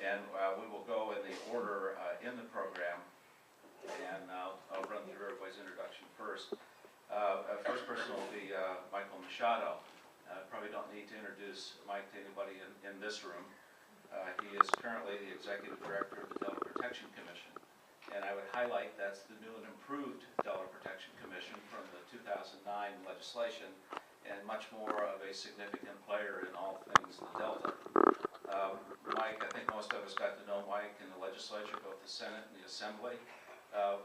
And we will go in the order in the program, and I'll run through everybody's introduction first. First person will be Michael Machado. Probably don't need to introduce Mike to anybody in this room. He is currently the Executive Director of the Delta Protection Commission. And I would highlight that's the new and improved Delta Protection Commission from the 2009 legislation, and much more of a significant player in all things the Delta. Mike, I think most of us got to know Mike in the legislature, both the Senate and the Assembly.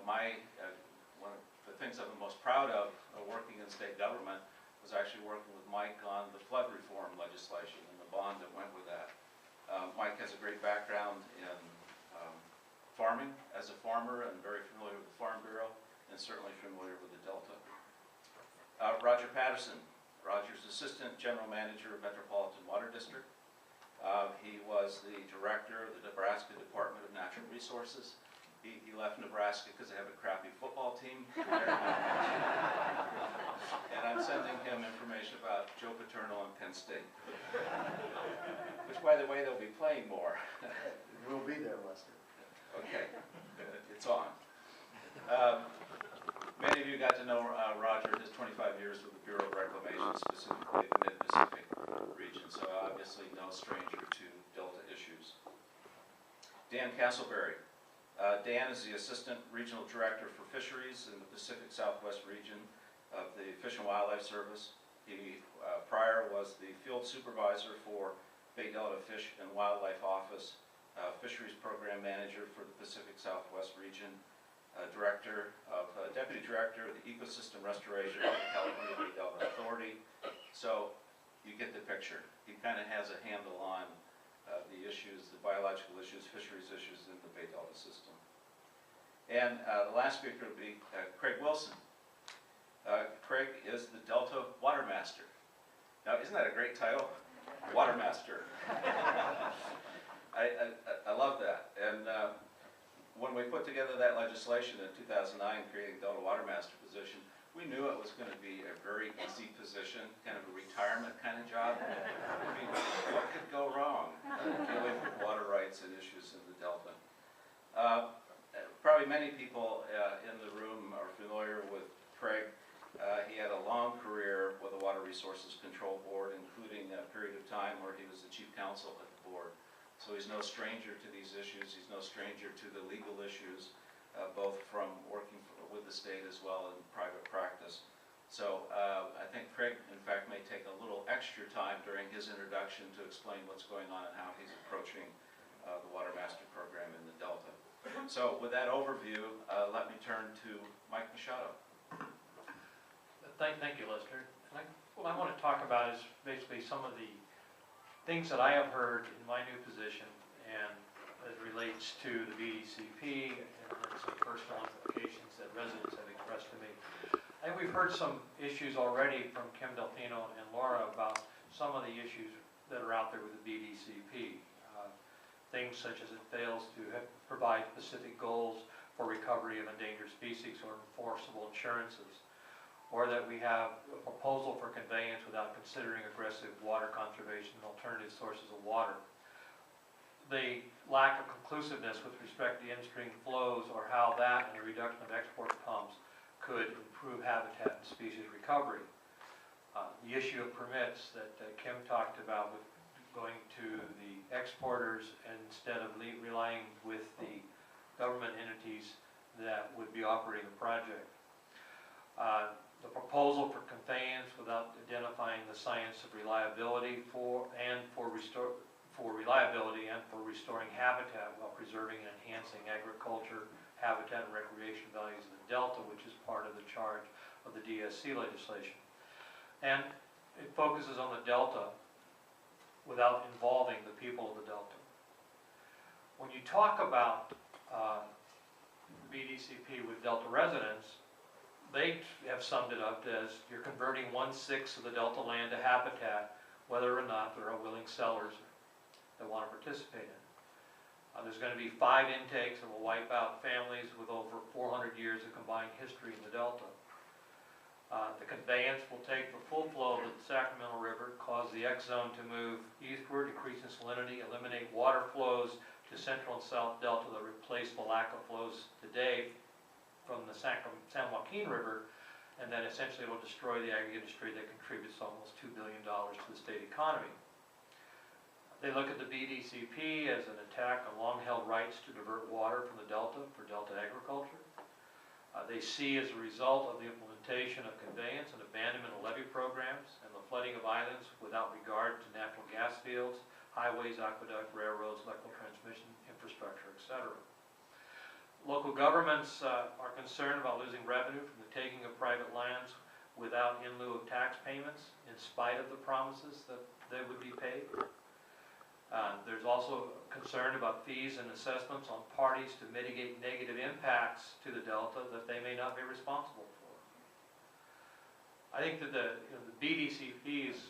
One of the things I'm most proud of working in state government was actually working with Mike on the flood reform legislation and the bond that went with that. Mike has a great background in farming as a farmer and very familiar with the Farm Bureau and certainly familiar with the Delta. Roger Patterson. Roger's Assistant General Manager of Metropolitan Water District. He was the Director of the Nebraska Department of Natural Resources. He left Nebraska because they have a crappy football team. And I'm sending him information about Joe Paterno and Penn State. Which, by the way, they'll be playing more. We'll be there, Lester. Okay, it's on. Many of you got to know Roger, his 25 years with the Bureau of Reclamation, specifically the Mid-Pacific region, so obviously no stranger to Delta issues. Dan Castleberry. Dan is the Assistant Regional Director for Fisheries in the Pacific Southwest region of the Fish and Wildlife Service. He prior was the Field Supervisor for Bay Delta Fish and Wildlife Office, Fisheries Program Manager for the Pacific Southwest region, Deputy Director of the Ecosystem Restoration of the California Bay Delta Authority. So you get the picture. He kind of has a handle on the issues, the biological issues, fisheries issues in the Bay Delta system. And the last speaker will be Craig Wilson. Craig is the Delta Water Master. Now, isn't that a great title? Water Master. I love that. And when we put together that legislation in 2009, creating Delta Water Master position, we knew it was going to be a very easy position, kind of a retirement kind of job. I mean, what could go wrong dealing with water rights and issues in the Delta? Probably many people in the room are familiar with Craig. He had a long career with the Water Resources Control Board, including a period of time where he was the chief counsel at the board. So he's no stranger to these issues. He's no stranger to the legal issues, both from working with the state as well in private practice. So I think Craig, in fact, may take a little extra time during his introduction to explain what's going on and how he's approaching the Water Master program in the Delta. So with that overview, let me turn to Mike Machado. Thank you, Lester. What I want to talk about is basically some of the things that I have heard in my new position and as relates to the BDCP and some personal implications that residents have expressed to me. I think we've heard some issues already from Kim Delfino and Laura about some of the issues that are out there with the BDCP. Things such as it fails to provide specific goals for recovery of endangered species or enforceable insurances, or that we have a proposal for conveyance without considering aggressive water conservation and alternative sources of water. The lack of conclusiveness with respect to in-stream flows or how that and the reduction of export pumps could improve habitat and species recovery. The issue of permits that Kim talked about with going to the exporters instead of relying with the government entities that would be operating the project. The proposal for conveyance without identifying the science of reliability for reliability and for restoring habitat while preserving and enhancing agriculture, habitat, and recreation values in the Delta, which is part of the charge of the DSC legislation. And it focuses on the Delta without involving the people of the Delta. When you talk about BDCP with Delta residents, they have summed it up as you're converting 1/6 of the Delta land to habitat, whether or not there are willing sellers that want to participate in. There's going to be 5 intakes that will wipe out families with over 400 years of combined history in the Delta. The conveyance will take the full flow of the Sacramento River, cause the X zone to move eastward, increasing salinity, eliminate water flows to Central and South Delta that replace the lack of flows today from the San Joaquin River, and then essentially it will destroy the ag industry that contributes almost $2 billion to the state economy. They look at the BDCP as an attack on long-held rights to divert water from the Delta for Delta agriculture. They see as a result of the implementation of conveyance and abandonment of levee programs and the flooding of islands without regard to natural gas fields, highways, aqueduct, railroads, electrical transmission, infrastructure, etc. Local governments are concerned about losing revenue from the taking of private lands without in lieu of tax payments, in spite of the promises that they would be paid. There's also concern about fees and assessments on parties to mitigate negative impacts to the Delta that they may not be responsible for. I think that the BDCP is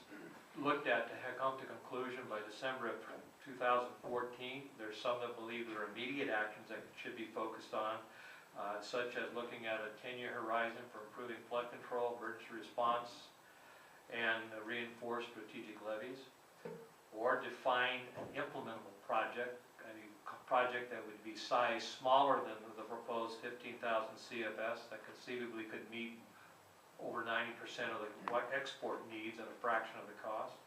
looked at to have come to conclusion by December of 2014. There's some that believe there are immediate actions that should be focused on, such as looking at a 10-year horizon for improving flood control, emergency response, and reinforced strategic levees, or define an implementable project, a project that would be sized smaller than the proposed 15,000 CFS that conceivably could meet over 90% of the export needs at a fraction of the cost.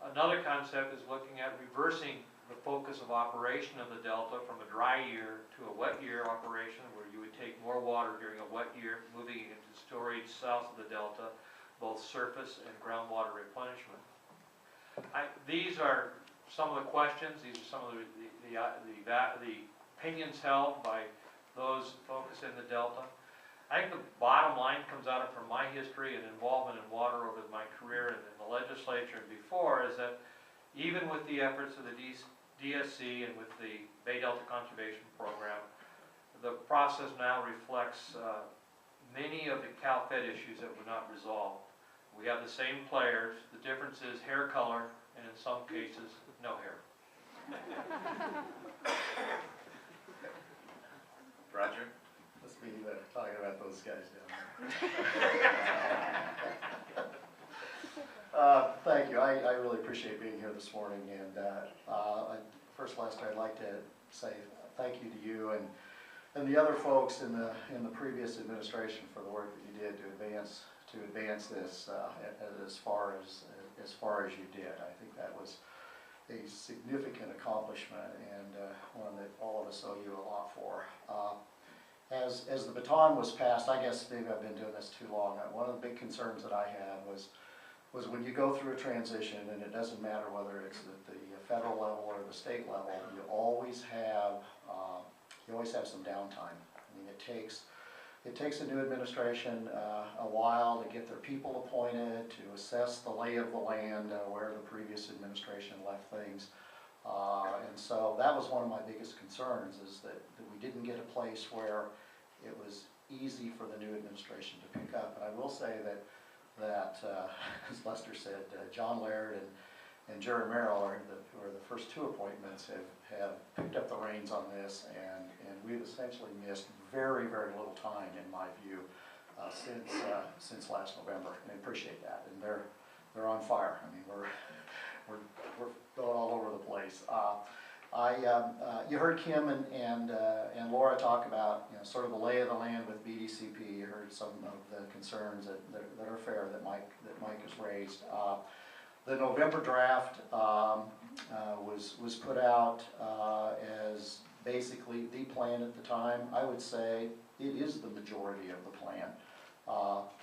Another concept is looking at reversing the focus of operation of the Delta from a dry year to a wet year operation, where you would take more water during a wet year, moving it into storage south of the Delta, both surface and groundwater replenishment. These are some of the questions. These are some of the opinions held by those focused in the Delta. I think the bottom line comes out from my history and involvement in water over my career in the legislature and before, is that even with the efforts of the DSC and with the Bay Delta Conservation Program, the process now reflects many of the Cal-Fed issues that were not resolved. We have the same players. The difference is hair color, and in some cases, no hair. Roger? Must be talking about those guys down there. Thank you. I really appreciate being here this morning. And first, Lester, I'd like to say thank you to you and the other folks in the previous administration for the work that you did to advance this as far as you did. I think that was a significant accomplishment, and one that all of us owe you a lot for. As the baton was passed, I guess maybe I've been doing this too long. One of the big concerns that I had was when you go through a transition, and it doesn't matter whether it's at the federal level or the state level, you always have some downtime. I mean, it takes a new administration a while to get their people appointed, to assess the lay of the land, where the previous administration left things. And so that was one of my biggest concerns, is that we didn't get a place where it was easy for the new administration to pick up. And I will say that as Lester said, John Laird and Jerry Merrill are the first two appointments have picked up the reins on this, and we've essentially missed very, very little time, in my view, since last November, and I appreciate that. And they're on fire. I mean, we're going all over the place. You heard Kim and Laura talk about, sort of the lay of the land with BDCP. You heard some of the concerns that are fair that Mike has raised. The November draft was put out as basically the plan at the time. I would say it is the majority of the plan.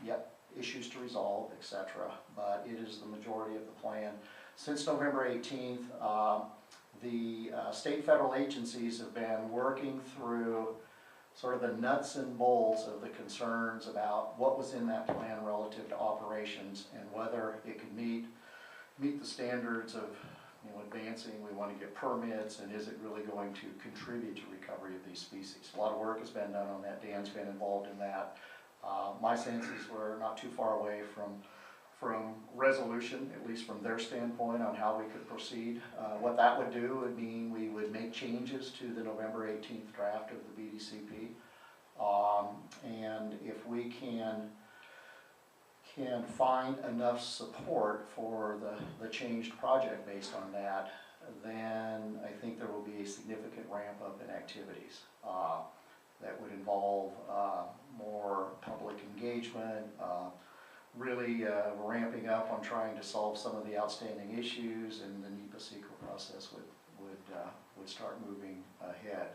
Yet issues to resolve, etc., but it is the majority of the plan. Since November 18th, the state federal agencies have been working through sort of the nuts and bolts of the concerns about what was in that plan relative to operations and whether it could meet the standards of advancing. We want to get permits, and is it really going to contribute to recovery of these species? A lot of work has been done on that. Dan's been involved in that. My sense is we're not too far away from resolution, at least from their standpoint, on how we could proceed. What that would do would mean we would make changes to the November 18th draft of the BDCP. And if we can find enough support for the changed project based on that, then I think there will be a significant ramp up in activities that would involve more public engagement, really ramping up on trying to solve some of the outstanding issues, and the NEPA CEQA process would start moving ahead.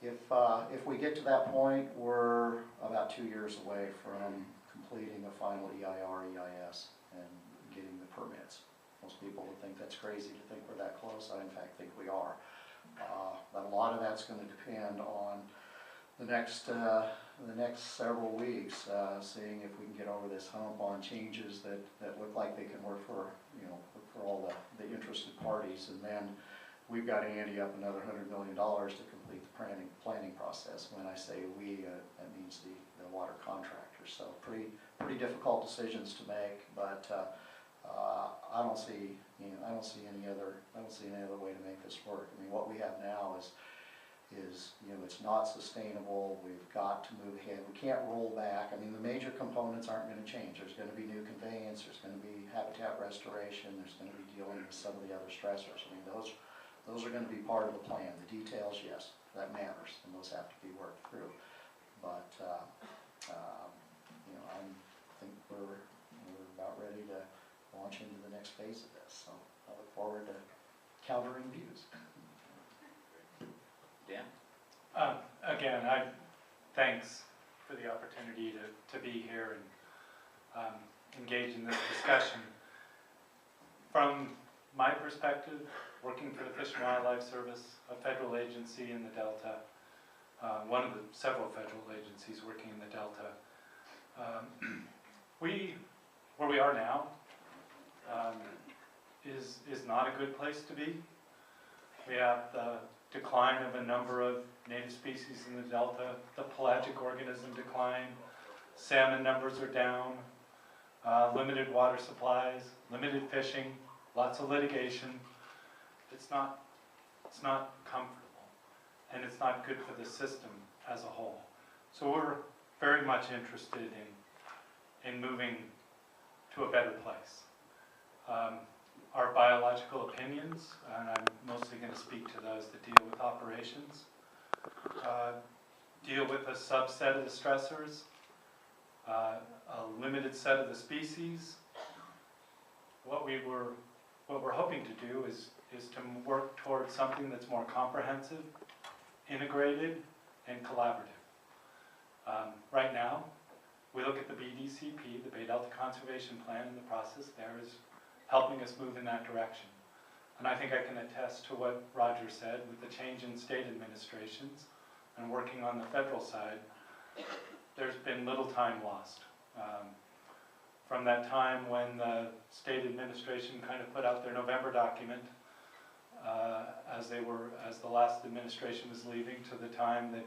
If we get to that point, we're about 2 years away from completing a final EIR, EIS, and getting the permits. Most people would think that's crazy to think we're that close. I in fact think we are. But a lot of that's going to depend on the next several weeks, seeing if we can get over this hump on changes that look like they can work for, for all the interested parties. And then we've got to ante up another $100 million to complete the planning process. When I say we, that means the water contractors. So pretty difficult decisions to make, but I don't see any other way to make this work. I mean, what we have now is it's not sustainable. We've got to move ahead. We can't roll back. I mean, the major components aren't going to change. There's going to be new conveyance. There's going to be habitat restoration. There's going to be dealing with some of the other stressors. I mean, those are going to be part of the plan. The details, yes, that matters, and those have to be worked through. But I think we're about ready to launch into the next phase of this. So I look forward to countering views. Dan? Again, thanks for the opportunity to be here and engage in this discussion. From my perspective, working for the Fish and Wildlife Service, a federal agency in the Delta, one of the several federal agencies working in the Delta, where we are now is not a good place to be. We have the decline of a number of native species in the Delta, the pelagic organism decline, salmon numbers are down, limited water supplies, limited fishing, lots of litigation. It's not comfortable, and it's not good for the system as a whole. So we're very much interested in moving to a better place. Our biological opinions, and I'm mostly going to speak to those that deal with operations, deal with a subset of the stressors, a limited set of the species. What we're hoping to do is to work towards something that's more comprehensive, integrated, and collaborative. Right now, we look at the BDCP, the Bay Delta Conservation Plan, and the process there is helping us move in that direction. And I think I can attest to what Roger said with the change in state administrations and working on the federal side, there's been little time lost. From that time when the state administration kind of put out their November document as the last administration was leaving, to the time that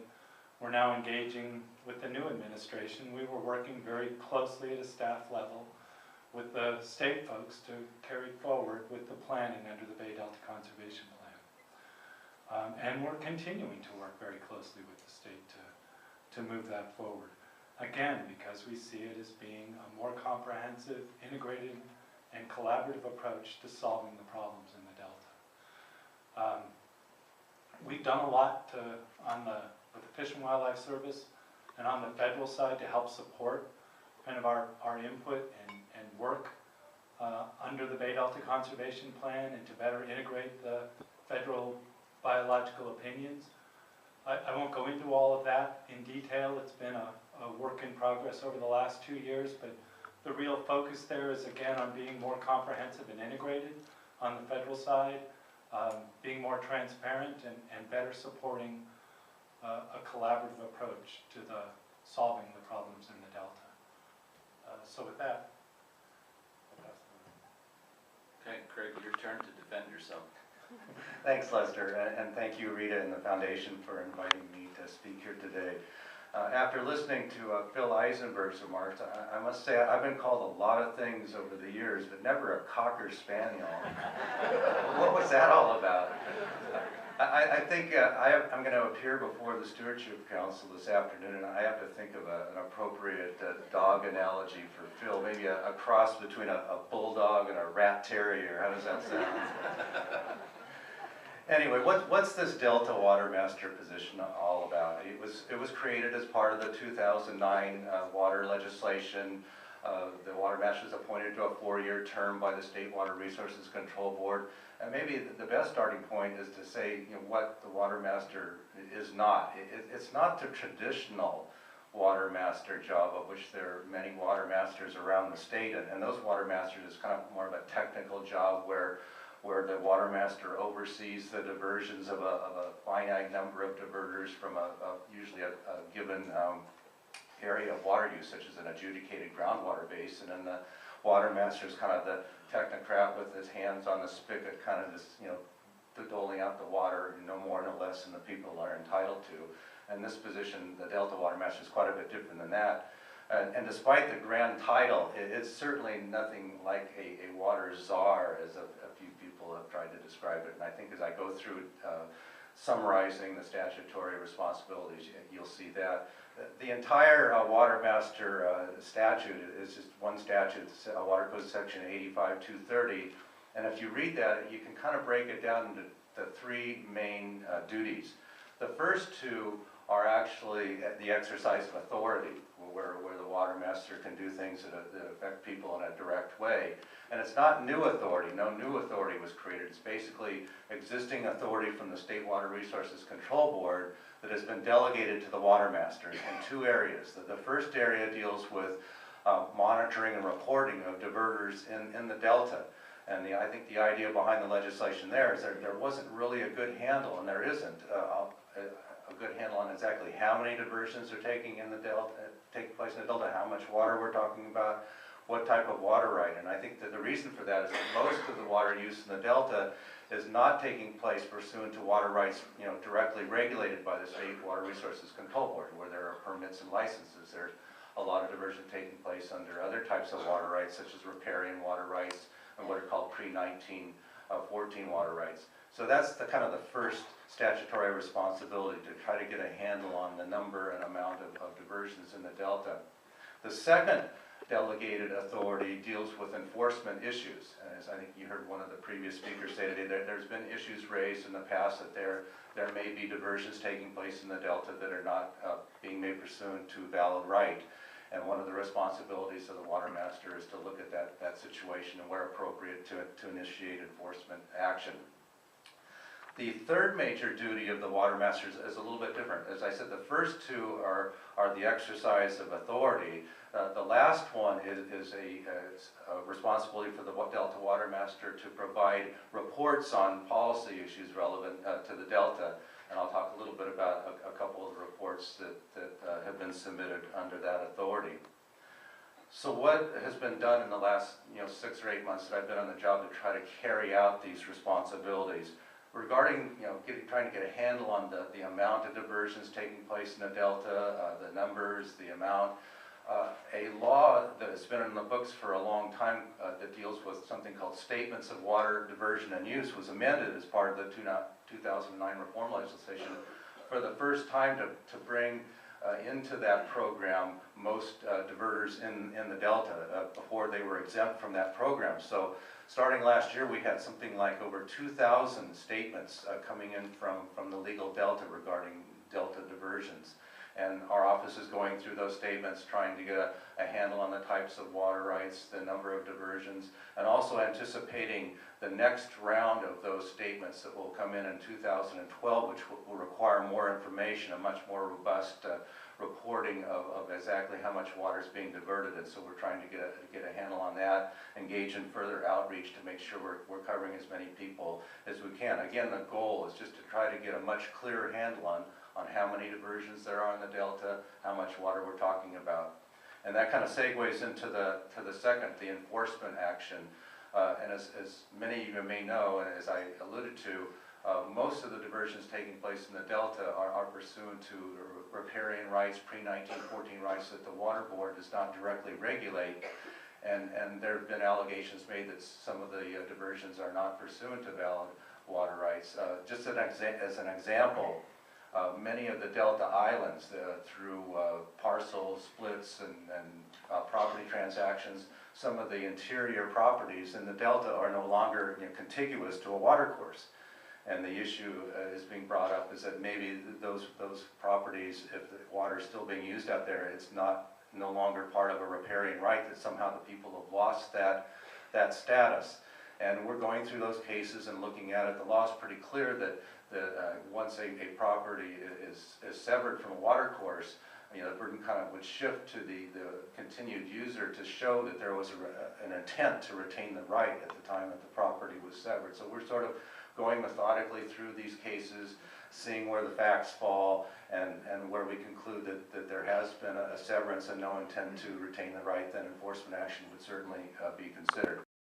we're now engaging with the new administration, we were working very closely at a staff level with the state folks to carry forward with the planning under the Bay Delta Conservation Plan. And we're continuing to work very closely with the state to move that forward. Again, because we see it as being a more comprehensive, integrated, and collaborative approach to solving the problems in the Delta. We've done a lot with the Fish and Wildlife Service and on the federal side to help support kind of our input and work under the Bay Delta Conservation Plan and to better integrate the federal biological opinions. I won't go into all of that in detail. It's been a work in progress over the last 2 years, but the real focus there is again on being more comprehensive and integrated on the federal side, being more transparent and better supporting a collaborative approach to solving the problems in the Delta. So with that, I'll pass it on. Okay, Craig, your turn to defend yourself. Thanks, Lester, and thank you, Rita, and the foundation for inviting me to speak here today. After listening to Phil Eisenberg's remarks, I must say I've been called a lot of things over the years, but never a Cocker Spaniel. What was that all about? I think I'm going to appear before the Stewardship Council this afternoon, and I have to think of an appropriate dog analogy for Phil, maybe a cross between a bulldog and a rat terrier. How does that sound? Anyway, what's this Delta Water Master position all about? It was created as part of the 2009 water legislation. The Water Master is appointed to a 4-year term by the State Water Resources Control Board. And maybe the best starting point is to say, what the Water Master is not. It's not the traditional Water Master job, of which there are many Water Masters around the state. And those Water Masters is kind of more of a technical job where the Water Master oversees the diversions of a finite number of diverters from usually a given area of water use, such as an adjudicated groundwater basin. And the Water Master is kind of the technocrat with his hands on the spigot, kind of just, doling out the water, no more, no less than the people are entitled to. And this position, the Delta Water Master, is quite a bit different than that. And despite the grand title, it's certainly nothing like a water czar, as a few people have tried to describe it. And I think as I go through summarizing the statutory responsibilities, you'll see that. The entire Water Master statute is just one statute, Water Code Section 85-230. And if you read that, you can kind of break it down into the 3 main duties. The first 2 are actually the exercise of authority, where the Water Master can do things that affect people in a direct way. And it's not new authority. No new authority was created. It's basically existing authority from the State Water Resources Control Board that has been delegated to the Water Master in 2 areas. The first area deals with monitoring and reporting of diverters in the Delta. And I think the idea behind the legislation there is there wasn't really a good handle, and there isn't a good handle on exactly how many diversions are taking place in the Delta, how much water we're talking about, what type of water right. And I think that the reason for that is that most of the water use in the Delta is not taking place pursuant to water rights, directly regulated by the State Water Resources Control Board, where there are permits and licenses. There's a lot of diversion taking place under other types of water rights, such as riparian water rights and what are called pre-1914 water rights. So that's the kind of the first statutory responsibility, to try to get a handle on the number and amount of diversions in the Delta. The second delegated authority deals with enforcement issues. As I think you heard one of the previous speakers say today, there's been issues raised in the past that there may be diversions taking place in the Delta that are not being made pursuant to valid right. And one of the responsibilities of the Water Master is to look at that situation and where appropriate to initiate enforcement action. The third major duty of the Water Master is a little bit different. As I said, the first 2 are the exercise of authority. The last one is a responsibility for the Delta Water Master to provide reports on policy issues relevant to the Delta. And I'll talk a little bit about a couple of the reports that have been submitted under that authority. So what has been done in the last 6 or 8 months that I've been on the job to try to carry out these responsibilities? Regarding trying to get a handle on the amount of diversions taking place in the Delta, the numbers, the amount, a law that has been in the books for a long time that deals with something called Statements of Water Diversion and Use was amended as part of the 2009 reform legislation for the first time to bring into that program most diverters in the Delta. Before they were exempt from that program. So starting last year, we had something like over 2,000 statements coming in from the legal Delta regarding Delta diversions. And our office is going through those statements, trying to get a handle on the types of water rights, the number of diversions, and also anticipating the next round of those statements that will come in 2012, which will require more information, a much more robust reporting of exactly how much water is being diverted. And so we're trying to get a handle on that, engage in further outreach to make sure we're covering as many people as we can. Again, the goal is just to try to get a much clearer handle on how many diversions there are in the Delta, how much water we're talking about. And that kind of segues into the second, the enforcement action. And as many of you may know, and as I alluded to, most of the diversions taking place in the Delta are pursuant to riparian rights, pre-1914 rights that the Water Board does not directly regulate. And there have been allegations made that some of the diversions are not pursuant to valid water rights. Just as an example, many of the Delta Islands, through parcel splits and property transactions, some of the interior properties in the Delta are no longer, you know, contiguous to a water course. And the issue is being brought up is that maybe those properties, if the water is still being used out there, it's no longer part of a riparian right, that somehow the people have lost that status. And we're going through those cases and looking at it. The law is pretty clear that once a property is severed from a water course, you know, the burden kind of would shift to the continued user to show that there was an intent to retain the right at the time that the property was severed. So we're sort of going methodically through these cases, seeing where the facts fall, and where we conclude that there has been a severance and no intent to retain the right, then enforcement action would certainly be considered.